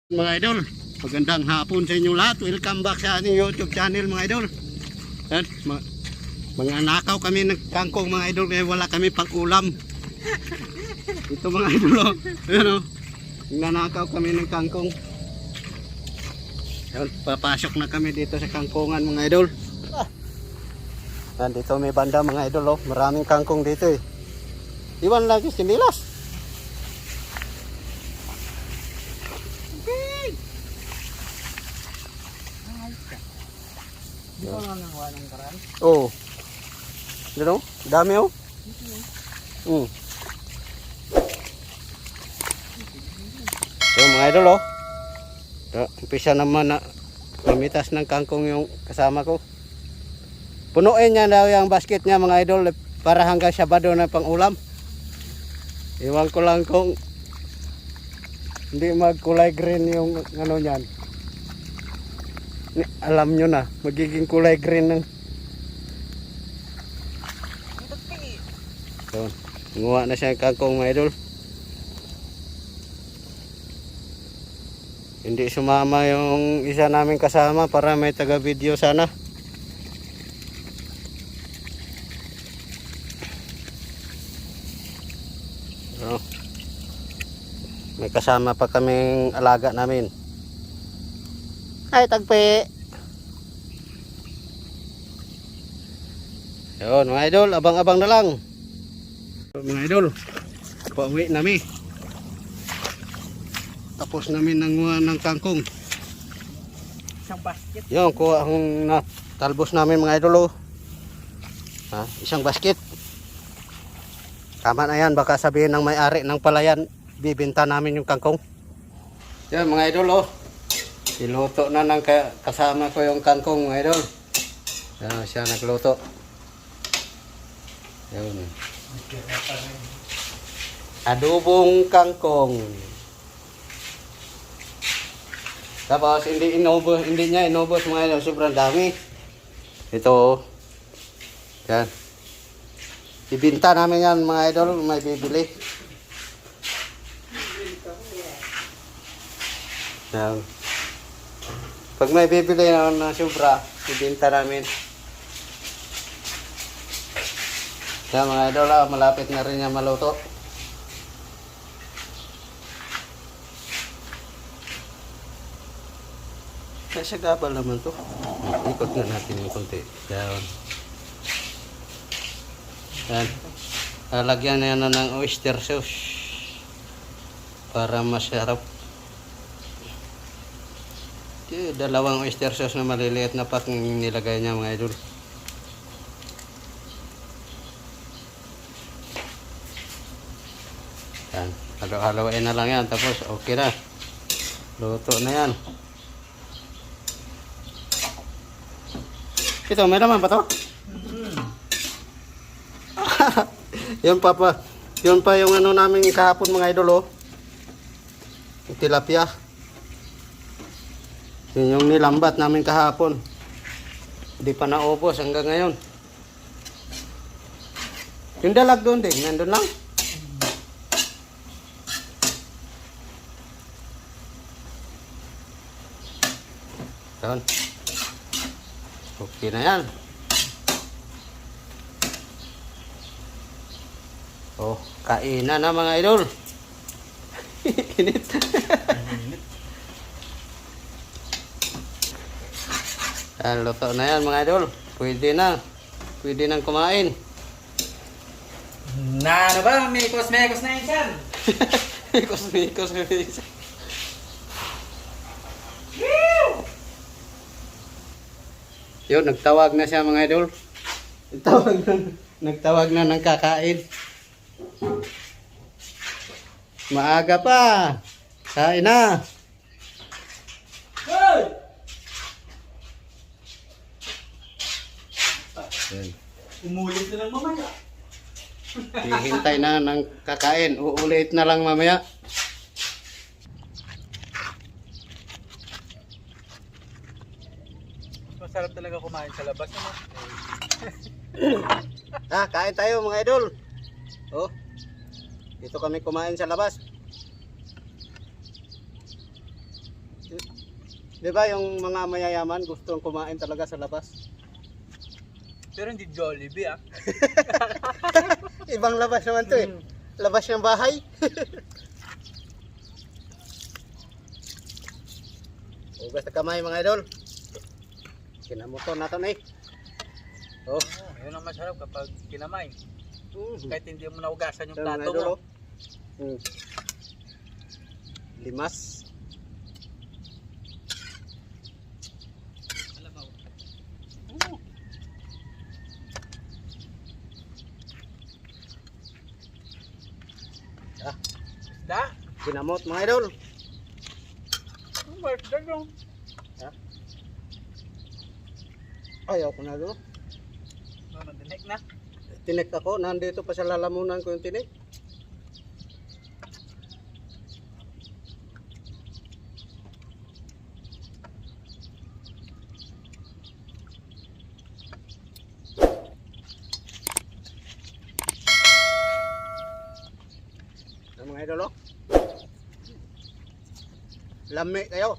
Mga idol, magandang hapon sa inyo lahat. Welcome back sa ating YouTube channel mga idol. Yan, mga nakaw kami ng kangkong mga idol kaya wala kami pang ulam. Ito mga idol oh. Ayan oh. Nanakaw kami ng kangkong. Yan, papasok na kami dito sa kangkongan mga idol. Yan, dito may banda mga idol oh. Maraming kangkong dito eh. Iwan lagi sinilas. Di ba nga nang walang karan? Oo. Ano? Dami oh. So mga idol oh. Umpisa naman na mamitas ng kangkong yung kasama ko. Punuin niya daw yung basket niya mga idol para hanggang Sabado na pang ulam. Iwan ko lang kung hindi magkulay green yung ano niyan. Alam nyo na, magiging kulay green ng so, nguha na siya ng kangkong mga idol. Hindi sumama yung isa namin kasama para may taga video sana. So, may kasama pa kaming alaga namin. Ay, tagpi. Yun, mga idol, abang-abang na lang. Mga idol, pauwi namin. Tapos namin nanguha ng kangkong. Isang basket. Yun, kuha ang talbos namin mga idol. Oh. Ha, isang basket. Tama na yan, baka sabihin ng may-ari ng palayan, bibenta namin yung kangkong. Yan mga idol, oh. Iluto na ng kasama ko yung kangkong mga idol. Yan, siya nagluto. Yun. Adobong kangkong. Tapos hindi niya inubos mga idol, sobrang dami. Ito. Yan. Ibinta namin yan mga idol, may bibili. Yan. Pag may bibili na sobra, ibinta namin. Kaya mga idol, malapit na rin niya maluto. Nasa gabal naman to. Ikot na natin yung konti. Yan. Yan. Lalagyan na yan ng oyster sauce. Para masarap. Dalawang oyster sauce na maliliit na pack nilagay niya mga idol. Yan, halo-haloin na lang yan tapos okay na. Luto na yan. Ito, may laman pa to? Yun pa yung ano namin kahapon mga idol oh. Yung tilapia. Yun yung nilambat namin kahapon. Hindi pa naubos hanggang ngayon. Yung dalag doon din, nandun lang. Doon. Okay na yan. Oh, kainan na mga idol. Init. Luto na yan mga idol. Pwede na. Pwede nang kumain. Na ano ba? Mekos na yan siyan. Mikos. Yun, nagtawag na siya mga idol. Nagtawag na ng kakain. Maaga pa. Kain na. Hey! Umulit na lang mamaya. Hihintay na ng kakain. Uulit na lang mamaya. Masarap talaga kumain sa labas. Ano? Kain tayo mga idol. Oh. Dito kami kumain sa labas. Di ba yung mga mayayaman gustong kumain talaga sa labas? Pero hindi Jollibee ah. Ibang labas naman to eh. Labas ng bahay. Hugas na kamay mga idol. Kinamuto natin eh. Oh. Oh, yun ang masarap kapag kinamay. Mm. Kahit hindi mo naugasan yung Ito, mga plato idol, mo. oh. Mm. Limas. Ah, Da? kinamot mga idol. Ang birthday yung. Ayaw ko na doon. Madinig na. Tinik ako, nandito pa sa lalamunan ko yung tinik. Mga idol, oh. Lami kayo.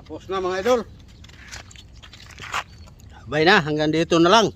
Tapos na mga idol. Bye na, hanggang dito na lang.